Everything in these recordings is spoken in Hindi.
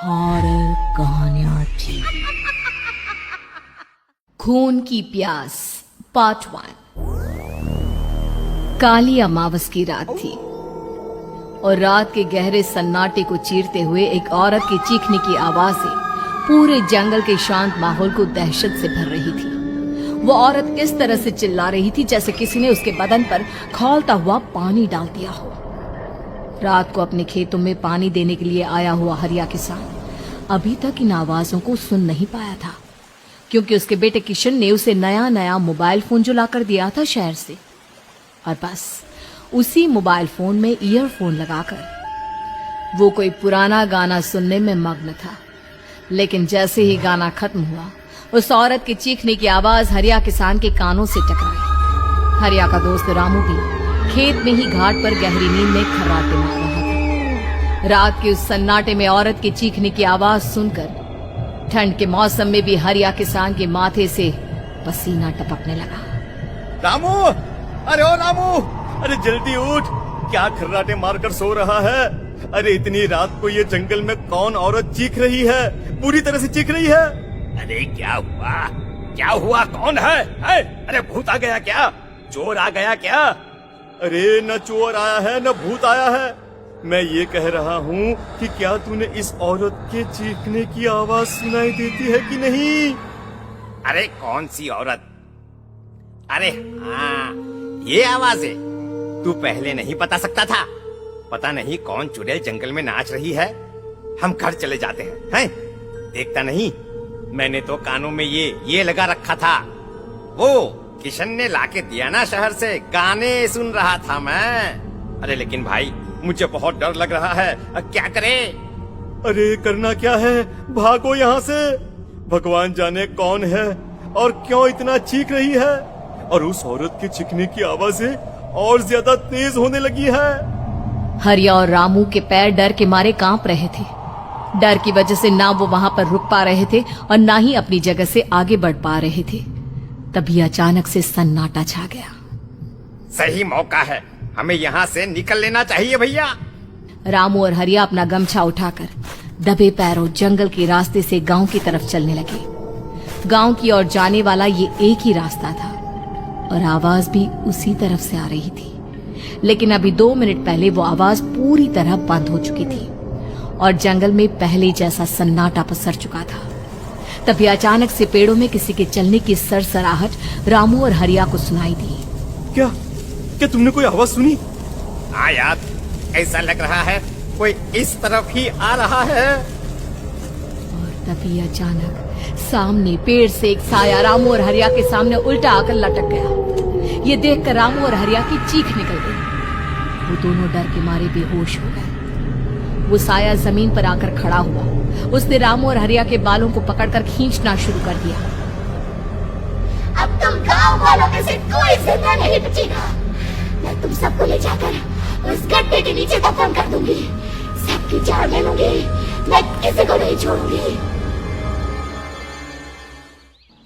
हॉरर कहानियां थी। खून की प्यास पार्ट 1। काली अमावस की रात थी और रात के गहरे सन्नाटे को चीरते हुए एक औरत के चीखने की आवाजें पूरे जंगल के शांत माहौल को दहशत से भर रही थी। वो औरत इस तरह से चिल्ला रही थी जैसे किसी ने उसके बदन पर खौलता हुआ पानी डाल दिया हो। रात को अपने खेतों में पानी देने के लिए आया हुआ हरिया किसान अभी तक इन आवाजों को सुन नहीं पाया था, क्योंकि उसके बेटे किशन ने उसे नया मोबाइल फोन जो लाकर दिया था शहर से, और बस उसी मोबाइल फोन में ईयरफोन लगाकर वो कोई पुराना गाना सुनने में मग्न था। लेकिन जैसे ही गाना खत्म हुआ, उस औरत के चीखने की आवाज हरिया किसान के कानों से टकराई। हरिया का दोस्त रामू भी खेत में ही घाट पर गहरी नींद में खर्राटे मार रहा था। रात के उस सन्नाटे में औरत के चीखने की आवाज सुनकर ठंड के मौसम में भी हरिया किसान के माथे से पसीना टपकने लगा। रामू, अरे ओ रामू, अरे जल्दी उठ, क्या खर्राटे मारकर सो रहा है? अरे इतनी रात को ये जंगल में कौन औरत चीख रही है? पूरी तरह से चीख रही है। अरे क्या हुआ? क्या हुआ? कौन है? अरे भूत आ गया क्या? चोर आ गया क्या? अरे न चोर आया है न भूत आया है। मैं ये कह रहा हूँ कि क्या तूने इस औरत के चीखने की आवाज सुनाई देती है कि नहीं? अरे कौन सी औरत? अरे हाँ, ये आवाज है। तू पहले नहीं बता सकता था? पता नहीं कौन चुड़ैल जंगल में नाच रही है। हम घर चले जाते हैं। देखता नहीं, मैंने तो कानों में ये लगा रखा था। वो किशन ने लाके दिया ना शहर से, गाने सुन रहा था मैं। अरे लेकिन भाई, मुझे बहुत डर लग रहा है। क्या करे? अरे करना क्या है, भागो यहाँ से। भगवान जाने कौन है और क्यों इतना चीख रही है। और उस औरत के चीखने की आवाजें और ज्यादा तेज होने लगी है। हरिया और रामू के पैर डर के मारे कांप रहे थे। डर की वजह से ना वो वहां पर रुक पा रहे थे और ना ही अपनी जगह से आगे बढ़ पा रहे थे। तभी अचानक से सन्नाटा छा गया। सही मौका है, हमें यहाँ से निकल लेना चाहिए भैया। रामू और हरिया अपना गमछा उठाकर दबे पैरों जंगल के रास्ते से गांव की तरफ चलने लगे। गांव की ओर जाने वाला ये एक ही रास्ता था और आवाज भी उसी तरफ से आ रही थी। लेकिन अभी 2 मिनट पहले वो आवाज पूरी तरह बंद हो चुकी थी और जंगल में पहले जैसा सन्नाटा पसर चुका था। तभी अचानक से पेड़ों में किसी के चलने की सरसराहट रामू और हरिया को सुनाई दी। क्या तुमने कोई आवाज सुनी? हाँ यार, ऐसा लग रहा है कोई इस तरफ ही आ रहा है। और तभी अचानक सामने पेड़ से एक साया रामू और हरिया के सामने उल्टा आकर लटक गया। ये देखकर रामू और हरिया की चीख निकल गई। वो दोनों डर के मारे बेहोश हो गए। वो साया जमीन पर आकर खड़ा हुआ। उसने रामू और हरिया के बालों को पकड़कर खींचना शुरू कर दिया। अब तुम गांव वालों में से कोई जिंदा नहीं बचेगा। मैं तुम सबको ले जाकर उस गड्ढे के नीचे दफन कर दूंगी। सबकी जान ले लूंगी, मैं किसी को नहीं छोड़ूंगी।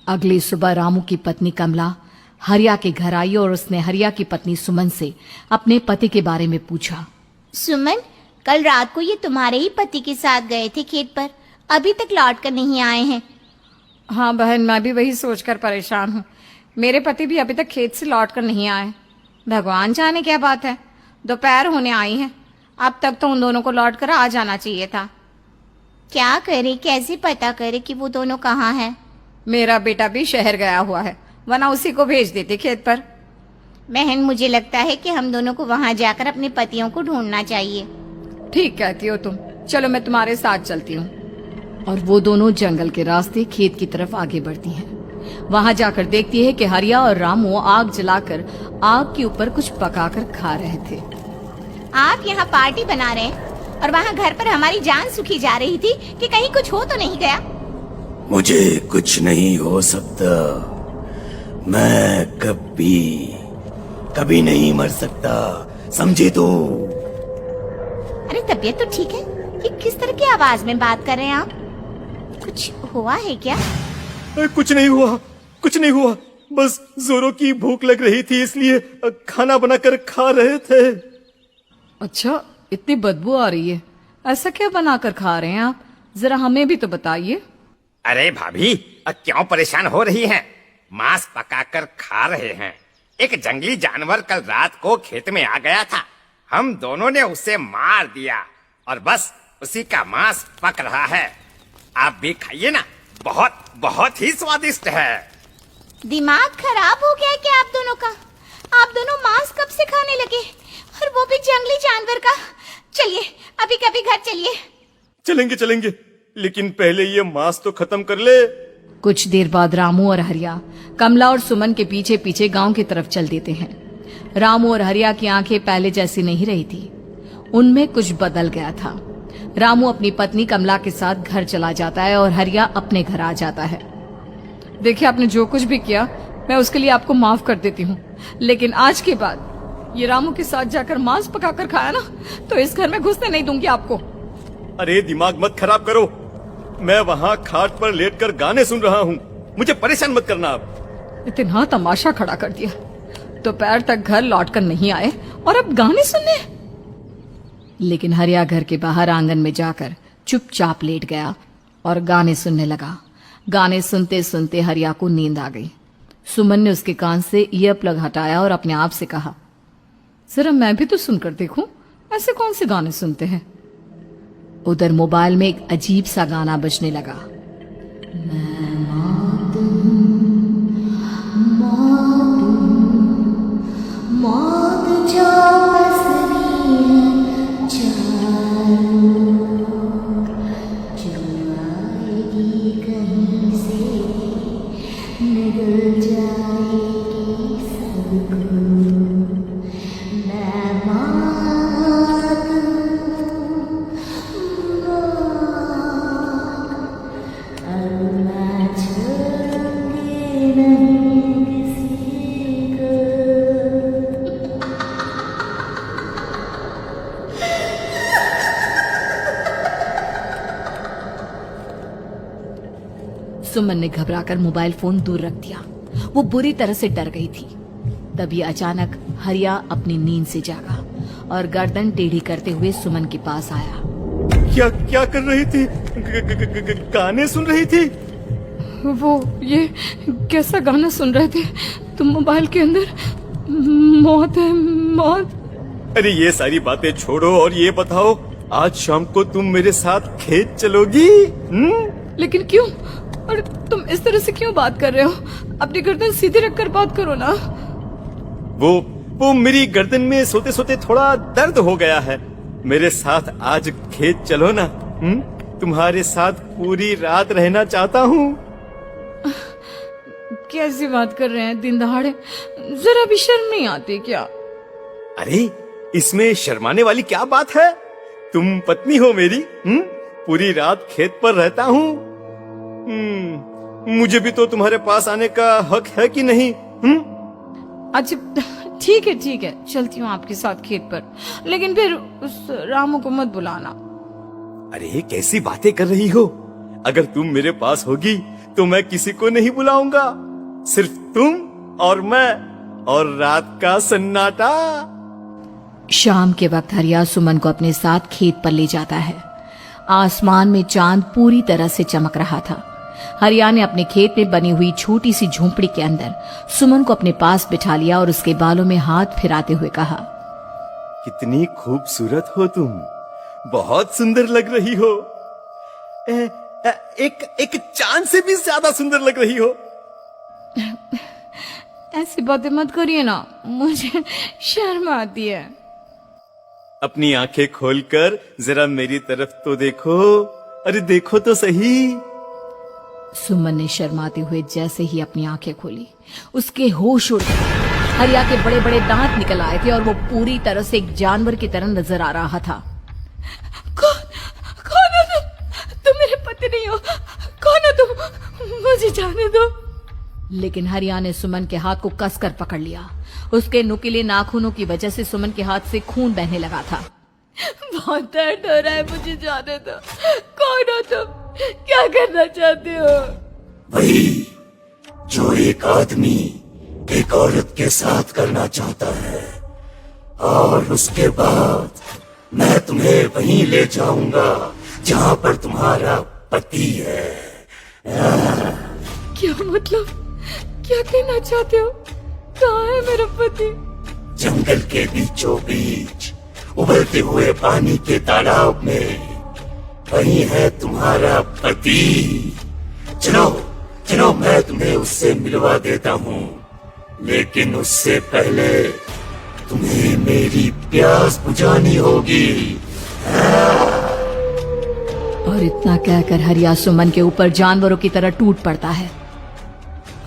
अगली सुबह रामू की पत्नी कमला हरिया के घर आई और उसने हरिया की पत्नी सुमन से अपने पति के बारे में पूछा। सुमन, कल रात को ये तुम्हारे ही पति के साथ गए थे खेत पर, अभी तक लौट कर नहीं आए हैं। हाँ बहन, मैं भी वही सोचकर परेशान हूँ। मेरे पति भी अभी तक खेत से लौट कर नहीं आए। भगवान जाने क्या बात है, दोपहर होने आई है। अब तक तो उन दोनों को लौट कर आ जाना चाहिए था। क्या करे, कैसे पता करे कि वो दोनों कहाँ हैं? मेरा बेटा भी शहर गया हुआ है, वरना उसी को भेज देते खेत पर। बहन, मुझे लगता है कि हम दोनों को वहाँ जाकर अपने पतियों को ढूंढना चाहिए। ठीक कहती हो तुम, चलो मैं तुम्हारे साथ चलती हूँ। और वो दोनों जंगल के रास्ते खेत की तरफ आगे बढ़ती हैं। वहां जाकर देखती है कि हरिया और रामू आग जलाकर आग के ऊपर कुछ पकाकर खा रहे थे। आप यहाँ पार्टी बना रहे हैं और वहाँ घर पर हमारी जान सुखी जा रही थी कि कहीं कुछ हो तो नहीं गया? मुझे कुछ नहीं हो सकता। मैं कभी नहीं मर सकता, समझे तो? अरे तबीयत तो ठीक है? ये किस तरह की आवाज में बात कर रहे हैं आप? कुछ हुआ है क्या? कुछ नहीं हुआ, बस जोरों की भूख लग रही थी, इसलिए खाना बनाकर खा रहे थे। अच्छा, इतनी बदबू आ रही है, ऐसा क्या बनाकर खा रहे हैं आप? जरा हमें भी तो बताइए। अरे भाभी, क्यों परेशान हो रही हैं? मांस पकाकर खा रहे हैं। एक जंगली जानवर कल रात को खेत में आ गया था। हम दोनों ने उसे मार दिया और बस उसी का मांस पक रहा है। आप भी खाइए ना, बहुत बहुत ही स्वादिष्ट है। दिमाग खराब हो गया है क्या आप दोनों का? आप दोनों मांस कब से खाने लगे, और वो भी जंगली जानवर का? चलिए अभी कभी घर चलिए। चलेंगे चलेंगे, लेकिन पहले ये मांस तो खत्म कर ले। कुछ देर बाद रामू और हरिया कमला और सुमन के पीछे पीछे गांव की तरफ चल देते हैं। रामू और हरिया की आंखें पहले जैसी नहीं रही थी, उनमें कुछ बदल गया था। रामू अपनी पत्नी कमला के साथ घर चला जाता है और हरिया अपने घर आ जाता है। देखिए, आपने जो कुछ भी किया मैं उसके लिए आपको माफ कर देती हूँ, लेकिन आज के बाद ये रामू के साथ जाकर मांस पकाकर खाया ना, तो इस घर में घुसने नहीं दूंगी आपको। अरे दिमाग मत खराब करो, मैं वहाँ खाट पर लेटकर गाने सुन रहा हूँ, मुझे परेशान मत करना आप। इतना तमाशा खड़ा कर दिया, दोपहर तक घर लौटकर नहीं आए और अब गाने सुनने। लेकिन हरिया घर के बाहर आंगन में जाकर चुपचाप लेट गया और गाने सुनने लगा। गाने सुनते सुनते हरिया को नींद आ गई। सुमन ने उसके कान से ईयर प्लग हटाया और अपने आप से कहा, जरा मैं भी तो सुनकर देखूं, ऐसे कौन से गाने सुनते हैं। उधर मोबाइल में एक अजीब सा गाना बजने लगा। मौत जो बसरी है चारों, जो आएगी कहीं से निकल जाएगी सबको। मैं मात अब मैं छोड़ूंगी नहीं किसी को। सुमन ने घबराकर मोबाइल फोन दूर रख दिया। वो बुरी तरह से डर गई थी। तभी अचानक हरिया अपनी नींद से जागा और गर्दन टेढ़ी करते हुए सुमन के पास आया। क्या क्या कर रही थी? गाने सुन रही थी? वो ये कैसा गाना सुन रहे थे तुम मोबाइल के अंदर? मौत है, मौत। अरे ये सारी बातें छोड़ो और ये बताओ, आज शाम को तुम मेरे साथ खेत चलोगी? लेकिन क्यों? और तुम इस तरह से क्यों बात कर रहे हो? अपनी गर्दन सीधे रखकर बात करो ना। वो मेरी गर्दन में सोते सोते थोड़ा दर्द हो गया है। मेरे साथ आज खेत चलो ना। तुम्हारे साथ पूरी रात रहना चाहता हूँ। कैसी बात कर रहे हैं दिन दहाड़े? जरा भी शर्म नहीं आती क्या? अरे इसमें शर्माने वाली क्या बात है? तुम पत्नी हो मेरी। पूरी रात खेत पर रहता हूँ। मुझे भी तो तुम्हारे पास आने का हक है कि नहीं? अच्छा ठीक है, चलती हूँ आपके साथ खेत पर, लेकिन फिर उस रामू को मत बुलाना। अरे कैसी बातें कर रही हो? अगर तुम मेरे पास होगी तो मैं किसी को नहीं बुलाऊंगा, सिर्फ तुम और मैं और रात का सन्नाटा। शाम के वक्त हरिया सुमन को अपने साथ खेत पर ले जाता है। आसमान में चांद पूरी तरह से चमक रहा था। हरिया ने अपने खेत में बनी हुई छोटी सी झोंपड़ी के अंदर सुमन को अपने पास बिठा लिया और उसके बालों में हाथ फिराते हुए कहा, कितनी खूबसूरत हो तुम, बहुत सुंदर लग रही हो। एक चांद से भी ज्यादा सुंदर लग रही हो। ऐसी बातें मत करिए ना, मुझे शर्म आती है। अपनी आंखें खोलकर जरा मेरी तरफ तो देखो। अरे देखो तो सही। सुमन ने शर्माते हुए जैसे ही अपनी आंखें खोली, उसके होश उड़ गए। हरिया के बड़े बड़े दांत निकल आए थे और वो पूरी तरह से एक जानवर की तरह नजर आ रहा था। कौन हो तुम मेरे पति नहीं हो। कौन हो तुम? मुझे जाने दो। लेकिन हरिया ने सुमन के हाथ को कसकर पकड़ लिया। उसके नुकीले नाखूनों की वजह से सुमन के हाथ से खून बहने लगा था। बहुत दर्द हो रहा है, मुझे जाने दो। कौन हो तुम? क्या करना चाहते हो? वही जो एक आदमी एक औरत के साथ करना चाहता है, और उसके बाद मैं तुम्हें वहीं ले जाऊंगा जहां पर तुम्हारा पति है। क्या मतलब, क्या कहना चाहते हो? कहाँ है मेरा पति? जंगल के बीचों बीच उबलते हुए पानी के तालाब में वहीं है तुम्हारा पति। चलो चलो, मैं तुम्हें उससे मिलवा देता हूँ, लेकिन उससे पहले तुम्हें मेरी प्यास बुझानी होगी। और इतना कहकर हरिया सुमन के ऊपर जानवरों की तरह टूट पड़ता है।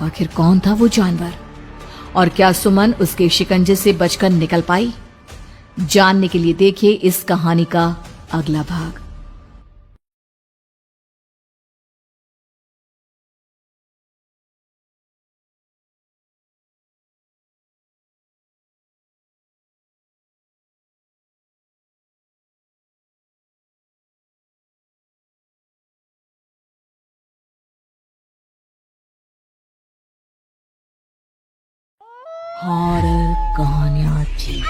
आखिर कौन था वो जानवर, और क्या सुमन उसके शिकंजे से बचकर निकल पाई? जानने के लिए देखिए इस कहानी का अगला भाग। हॉरर कहानियां थी।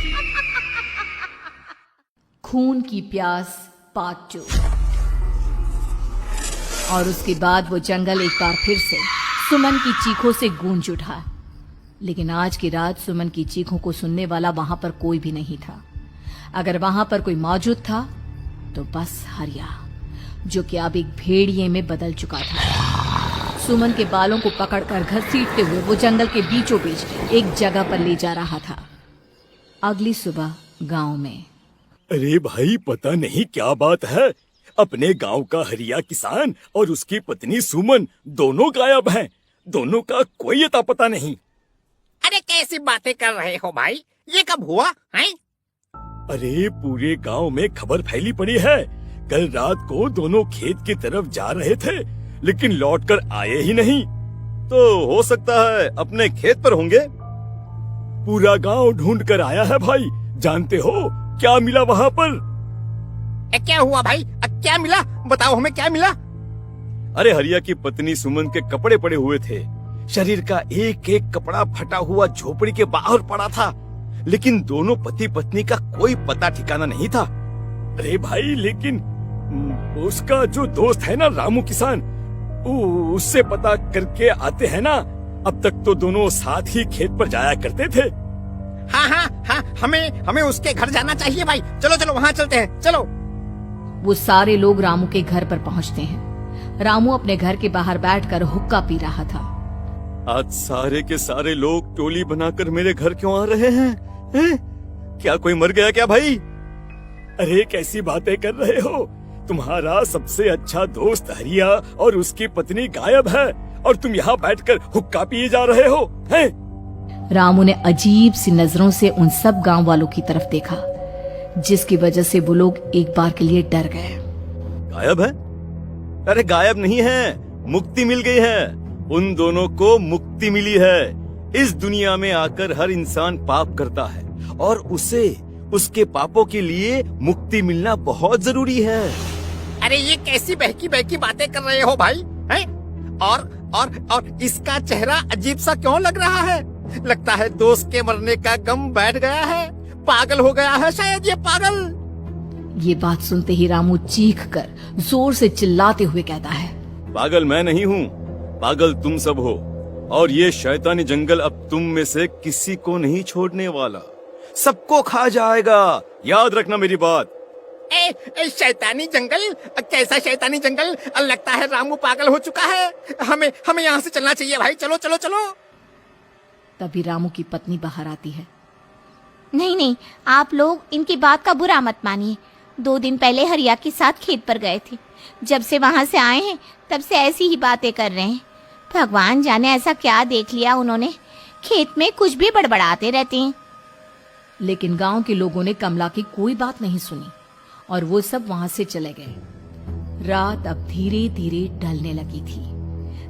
खून की प्यास पार्ट 2। और उसके बाद वो जंगल एक बार फिर से सुमन की चीखों से गूंज उठा। लेकिन आज की रात सुमन की चीखों को सुनने वाला वहां पर कोई भी नहीं था। अगर वहां पर कोई मौजूद था तो बस हरिया, जो कि अब एक भेड़िए में बदल चुका था। सुमन के बालों को पकड़कर घसीटते हुए वो जंगल के बीचों बीच एक जगह पर ले जा रहा था। अगली सुबह गांव में। अरे भाई, पता नहीं क्या बात है, अपने गांव का हरिया किसान और उसकी पत्नी सुमन दोनों गायब हैं। दोनों का कोई अता पता नहीं। अरे कैसी बातें कर रहे हो भाई, ये कब हुआ है? अरे पूरे गांव में खबर फैली पड़ी है। कल रात को दोनों खेत की तरफ जा रहे थे, लेकिन लौटकर आए ही नहीं। तो हो सकता है अपने खेत पर होंगे। पूरा गांव ढूंढ कर आया है भाई। जानते हो क्या मिला वहां पर? क्या हुआ भाई, क्या मिला? बताओ हमें, क्या मिला? अरे हरिया की पत्नी सुमन के कपड़े पड़े हुए थे। शरीर का एक एक कपड़ा फटा हुआ झोपड़ी के बाहर पड़ा था, लेकिन दोनों पति पत्नी का कोई पता ठिकाना नहीं था। अरे भाई, लेकिन उसका जो दोस्त है ना रामू किसान, उससे पता करके आते हैं ना। अब तक तो दोनों साथ ही खेत पर जाया करते थे। हाँ, हमें उसके घर जाना चाहिए भाई। चलो चलो वहाँ चलते हैं, चलो। वो सारे लोग रामू के घर पर पहुंचते हैं। रामू अपने घर के बाहर बैठकर हुक्का पी रहा था। आज सारे के सारे लोग टोली बनाकर मेरे घर क्यों आ रहे हैं? क्या कोई मर गया क्या भाई? अरे कैसी बातें कर रहे हो? तुम्हारा सबसे अच्छा दोस्त हरिया और उसकी पत्नी गायब है, और तुम यहाँ बैठकर हुक्का पिए जा रहे हो हैं? रामू ने अजीब सी नजरों से उन सब गांव वालों की तरफ देखा, जिसकी वजह से वो लोग एक बार के लिए डर गए। गायब है? अरे गायब नहीं है, मुक्ति मिल गई है। उन दोनों को मुक्ति मिली है। इस दुनिया में आकर हर इंसान पाप करता है, और उसे उसके पापों के लिए मुक्ति मिलना बहुत जरूरी है। अरे ये कैसी बहकी बहकी बातें कर रहे हो भाई, हैं? और इसका चेहरा अजीब सा क्यों लग रहा है? लगता है दोस्त के मरने का गम बैठ गया है। पागल हो गया है शायद ये पागल। ये बात सुनते ही रामू चीख कर जोर से चिल्लाते हुए कहता है, पागल मैं नहीं हूँ, पागल तुम सब हो। और ये शैतानी जंगल अब तुम में से किसी को नहीं छोड़ने वाला, सबको खा जाएगा। याद रखना मेरी बात। शैतानी जंगल? कैसा शैतानी जंगल? लगता है रामू पागल हो चुका है। हमें यहाँ से चलना चाहिए भाई। चलो चलो चलो। तभी रामू की पत्नी बाहर आती है। नहीं, आप लोग इनकी बात का बुरा मत मानिए। 2 दिन पहले हरिया के साथ खेत पर गए थे। जब से वहां से आए हैं तब से ऐसी ही बातें कर रहे हैं। भगवान जाने ऐसा क्या देख लिया उन्होंने, खेत में कुछ भी बड़बड़ाते रहते हैं। लेकिन गांव के लोगों ने कमला की कोई बात नहीं सुनी, और वो सब वहां से चले गए। रात अब धीरे धीरे ढलने लगी थी।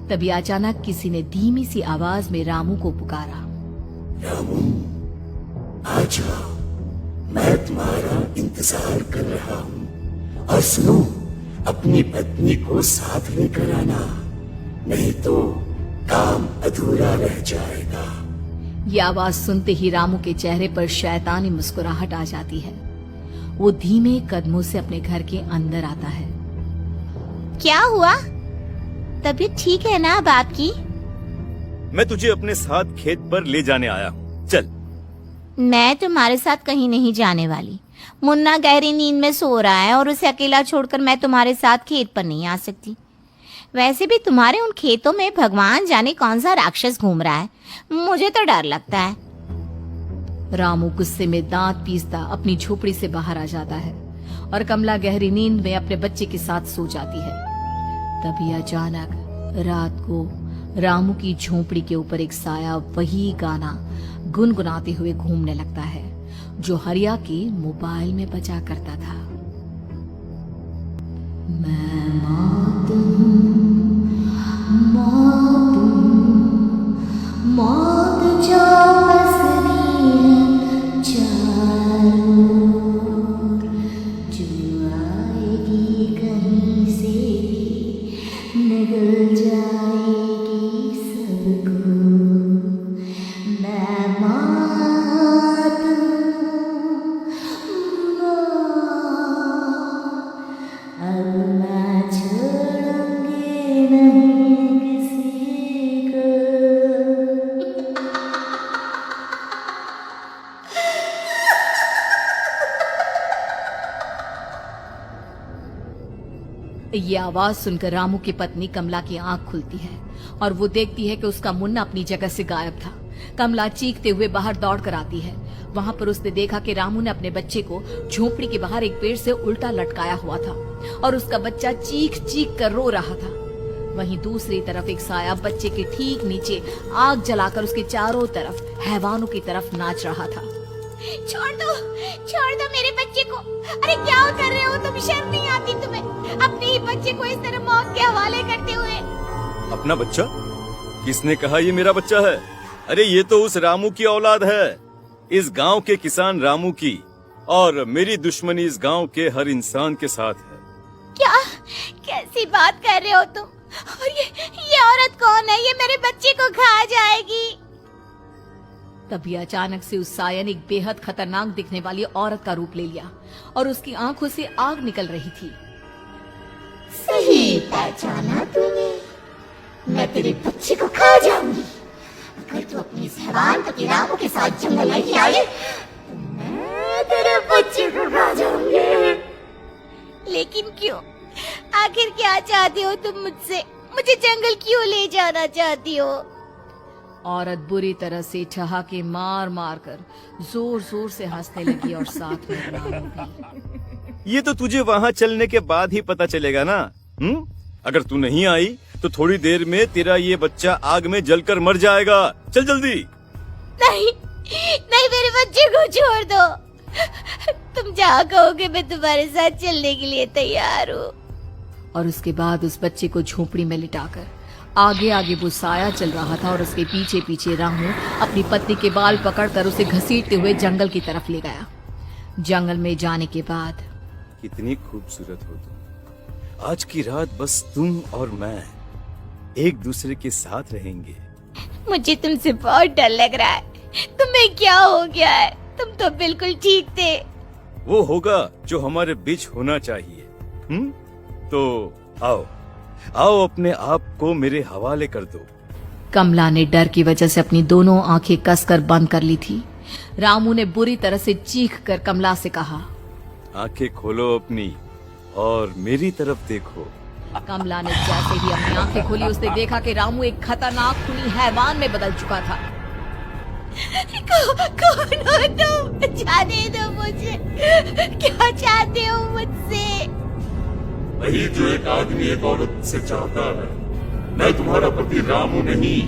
तभी अचानक किसी ने धीमी सी आवाज में रामू को पुकारा। रामू, आ जाओ, मैं तुम्हारा इंतजार कर रहा हूँ। और सुनो, अपनी पत्नी को साथ लेकर आना, नहीं तो काम अधूरा रह जाएगा। ये आवाज सुनते ही रामू के चेहरे पर शैतानी मुस्कुराहट आ जाती है। वो धीमे कदमों से अपने घर के अंदर आता है। क्या हुआ? तबीयत ठीक है ना अब आपकी? मैं तुझे अपने साथ खेत पर ले जाने आया हूँ, चल। मैं तुम्हारे साथ कहीं नहीं जाने वाली। मुन्ना गहरी नींद में सो रहा है और उसे अकेला छोड़कर मैं तुम्हारे साथ खेत पर नहीं आ सकती। वैसे भी तुम्हारे उन खेतों में भगवान जाने कौन सा राक्षस घूम रहा है, मुझे तो डर लगता है। रामू गुस्से में दांत पीसता अपनी झोपड़ी से बाहर आ जाता है और कमला गहरी नींद में अपने बच्चे के साथ सो जाती है। तभी अचानक रात को रामू की झोपड़ी के ऊपर एक साया वही गाना गुनगुनाते हुए घूमने लगता है जो हरिया के मोबाइल में बजा करता था। मैं मौत हूँ, मौत हूँ, मौत जो बसनी है चारों ओर, जो आएगी कहीं से निगल जाएगी सबको। मैं मौत हूँ, अब मैं छोड़ूंगी नहीं किसी को। ये आवाज सुनकर रामू की पत्नी कमला की आंख खुलती है और वो देखती है कि उसका मुन्ना अपनी जगह से गायब था। कमला चीखते हुए बाहर दौड़ कर आती है। वहां पर उसने देखा कि रामू ने अपने बच्चे को झोपड़ी के बाहर एक पेड़ से उल्टा लटकाया हुआ था और उसका बच्चा चीख चीख कर रो रहा था। वहीं दूसरी तरफ एक साया बच्चे के ठीक नीचे आग जलाकर उसके चारों तरफ हैवानों की तरफ नाच रहा था। छोड़ दो मेरे बच्चे को। अरे क्या कर रहे हो तुम? शर्म नहीं आती तुम्हें अपने ही बच्चे को इस तरह मौत के हवाले करते हुए? अपना बच्चा? किसने कहा ये मेरा बच्चा है? अरे ये तो उस रामू की औलाद है, इस गांव के किसान रामू की, और मेरी दुश्मनी इस गांव के हर इंसान के साथ है। क्या कैसी बात कर रहे हो तुम? और ये औरत कौन है? ये मेरे बच्चे को खा जाएगी। तभी अचानक से उस साया ने एक बेहद खतरनाक दिखने वाली औरत का रूप ले लिया और उसकी आंखों से आग निकल रही थी। सही पहचाना तूने। मैं तेरे बच्चे को खा जाऊंगी। अगर तू अपनी इस हैवान पति रामू के साथ जंगल नहीं आए तो मैं तेरे बच्चे को खा जाऊंगी। लेकिन क्यों? आखिर क्या चाहते हो तुम मुझसे? मुझे जंगल क्यों ले जाना चाहती हो? औरत बुरी तरह से ठहाके मार मार कर जोर जोर से हंसने लगी और साथ में रामू भी। ये तो तुझे वहाँ चलने के बाद ही पता चलेगा ना। अगर तू नहीं आई तो थोड़ी देर में तेरा ये बच्चा आग में जलकर मर जाएगा। चल जल्दी। नहीं नहीं, मेरे बच्चे को छोड़ दो। तुम जहाँ कहोगे मैं तुम्हारे साथ चलने के लिए तैयार हूँ। और उसके बाद उस बच्चे को झोपड़ी में लिटाकर आगे आगे वो साया चल रहा था और उसके पीछे पीछे रामू अपनी पत्नी के बाल पकड़कर उसे घसीटते हुए जंगल की तरफ ले गया। जंगल में जाने के बाद, कितनी खूबसूरत हो तुम। आज की रात बस तुम और मैं एक दूसरे के साथ रहेंगे। मुझे तुमसे बहुत डर लग रहा है। तुम्हें क्या हो गया है? तुम तो बिल्कुल ठीक थे। वो होगा जो हमारे बीच होना चाहिए। तो आओ आओ अपने आप को मेरे हवाले कर दो। कमला ने डर की वजह से अपनी दोनों आंखें कसकर बंद कर ली थी। रामू ने बुरी तरह से चीख कर कमला से कहा, आंखें खोलो अपनी और मेरी तरफ देखो। कमला ने जैसे ही अपनी आंखें खोली उसने देखा कि रामू एक खतरनाक खूनी हैवान में बदल चुका था। कौन हो तुम? जाने दो मुझे। क्या चाहते हो मुझसे? वही जो एक आदमी एक औरत से चाहता है। मैं तुम्हारा पति रामू नहीं,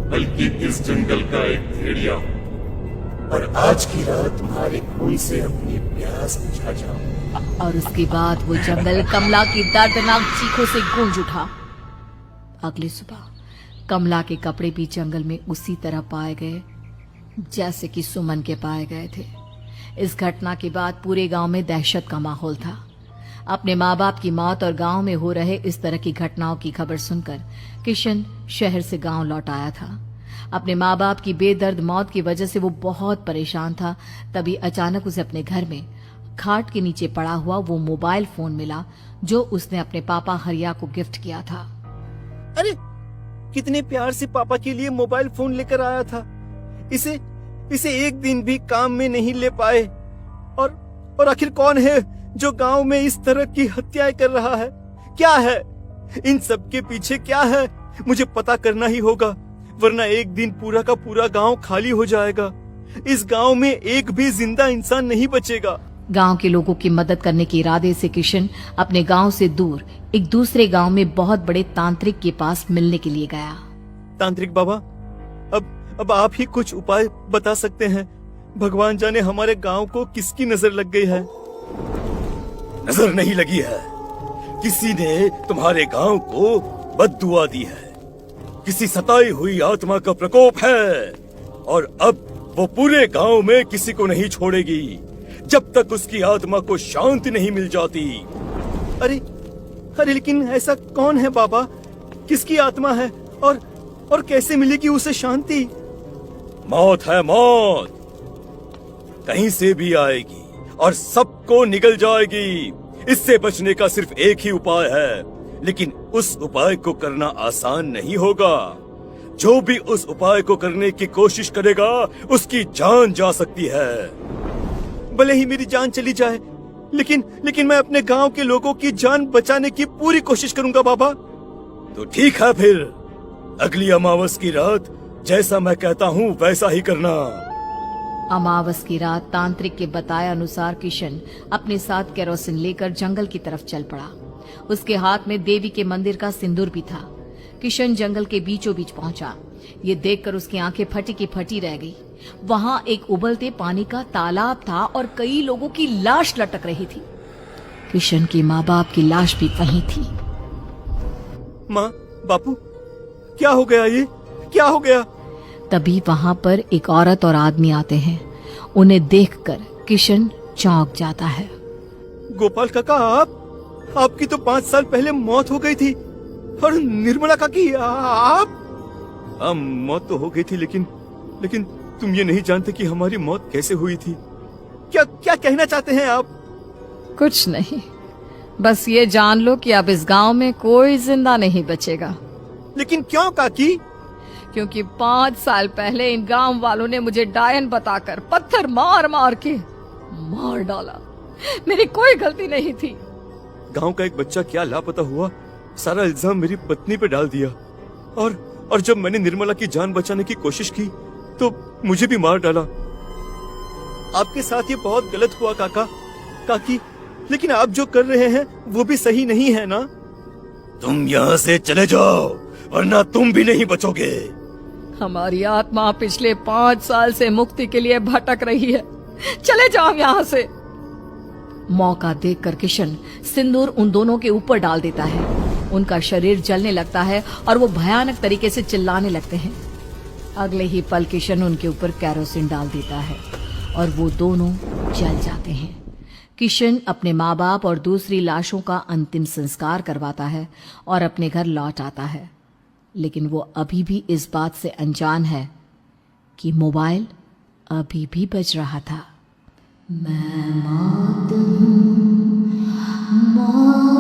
बल्कि इस जंगल का एक भेड़िया हूँ, और आज की रात तुम्हारे खून से अपनी प्यास बुझा जाऊं। और उसके बाद वो जंगल कमला की दर्दनाक चीखों से गूंज उठा। अगली सुबह कमला के कपड़े भी जंगल में उसी तरह पाए गए जैसे कि सुमन के पाए गए थे। इस घटना के बाद पूरे गांव में दहशत का माहौल था। अपने माँ बाप की मौत और गांव में हो रहे इस तरह की घटनाओं की खबर सुनकर किशन शहर से गांव लौट आया था। अपने माँ बाप की बेदर्द मौत की वजह से वो बहुत परेशान था। तभी अचानक उसे अपने घर में खाट के नीचे पड़ा हुआ वो मोबाइल फोन मिला जो उसने अपने पापा हरिया को गिफ्ट किया था। अरे कितने प्यार से पापा के लिए मोबाइल फोन लेकर आया था, इसे एक दिन भी काम में नहीं ले पाए। और आखिर कौन है जो गांव में इस तरह की हत्याएं कर रहा है? क्या है इन सब के पीछे? क्या है? मुझे पता करना ही होगा, वरना एक दिन पूरा का पूरा गांव खाली हो जाएगा। इस गांव में एक भी जिंदा इंसान नहीं बचेगा। गांव के लोगों की मदद करने के इरादे से किशन अपने गांव से दूर एक दूसरे गांव में बहुत बड़े तांत्रिक के पास मिलने के लिए गया। तांत्रिक बाबा, अब आप ही कुछ उपाय बता सकते हैं। भगवान जाने हमारे गांव को किसकी नजर लग गई है। नजर नहीं लगी है, किसी ने तुम्हारे गांव को बद्दुआ दी है। किसी सताई हुई आत्मा का प्रकोप है और अब वो पूरे गांव में किसी को नहीं छोड़ेगी जब तक उसकी आत्मा को शांति नहीं मिल जाती। अरे लेकिन ऐसा कौन है बाबा? किसकी आत्मा है और कैसे मिलेगी उसे शांति? मौत है, मौत कहीं से भी आएगी और सबको निगल जाएगी। इससे बचने का सिर्फ एक ही उपाय है, लेकिन उस उपाय को करना आसान नहीं होगा। जो भी उस उपाय को करने की कोशिश करेगा उसकी जान जा सकती है। भले ही मेरी जान चली जाए, लेकिन मैं अपने गांव के लोगों की जान बचाने की पूरी कोशिश करूंगा बाबा। तो ठीक है, फिर अगली अमावस की रात जैसा मैं कहता हूँ वैसा ही करना। अमावस की रात तांत्रिक के बताए अनुसार किशन अपने साथ केरोसिन लेकर जंगल की तरफ चल पड़ा। उसके हाथ में देवी के मंदिर का सिंदूर भी था। किशन जंगल के बीचों बीच पहुंचा। ये देखकर उसकी आंखें फटी की फटी रह गई। वहां एक उबलते पानी का तालाब था और कई लोगों की लाश लटक रही थी। किशन के माँ बाप की लाश भी वहीं थी। माँ, बापू, क्या हो गया? ये क्या हो गया? तभी वहां पर एक औरत और आदमी आते हैं। उन्हें देखकर किशन चौंक जाता है। गोपाल काका, आपकी तो 5 साल पहले मौत हो गई थी। और निर्मला काकी, आप? हाँ, मौत तो हो गई थी, लेकिन तुम ये नहीं जानते कि हमारी मौत कैसे हुई थी। क्या कहना चाहते हैं आप? कुछ नहीं, बस ये जान लो कि अब इस गांव में कोई जिंदा नहीं बचेगा। लेकिन क्यों काकी? क्योंकि 5 साल पहले इन गांव वालों ने मुझे डायन बताकर पत्थर मार मार के मार डाला। मेरी कोई गलती नहीं थी। गांव का एक बच्चा क्या लापता हुआ, सारा इल्जाम मेरी पत्नी पे डाल दिया। और जब मैंने निर्मला की जान बचाने की कोशिश की तो मुझे भी मार डाला। आपके साथ ये बहुत गलत हुआ काकी, लेकिन आप जो कर रहे हैं वो भी सही नहीं है ना? तुम यहाँ से चले जाओ वरना तुम भी नहीं बचोगे। हमारी आत्मा पिछले 5 साल से मुक्ति के लिए भटक रही है। चले जाओ यहाँ से। मौका देखकर किशन सिंदूर उन दोनों के ऊपर डाल देता है। उनका शरीर जलने लगता है और वो भयानक तरीके से चिल्लाने लगते हैं। अगले ही पल किशन उनके ऊपर केरोसिन डाल देता है और वो दोनों जल जाते हैं। किशन अपने माँ बाप और दूसरी लाशों का अंतिम संस्कार करवाता है और अपने घर लौट आता है। लेकिन वो अभी भी इस बात से अनजान है कि मोबाइल अभी भी बज रहा था। मैं मौत हूँ, मौत।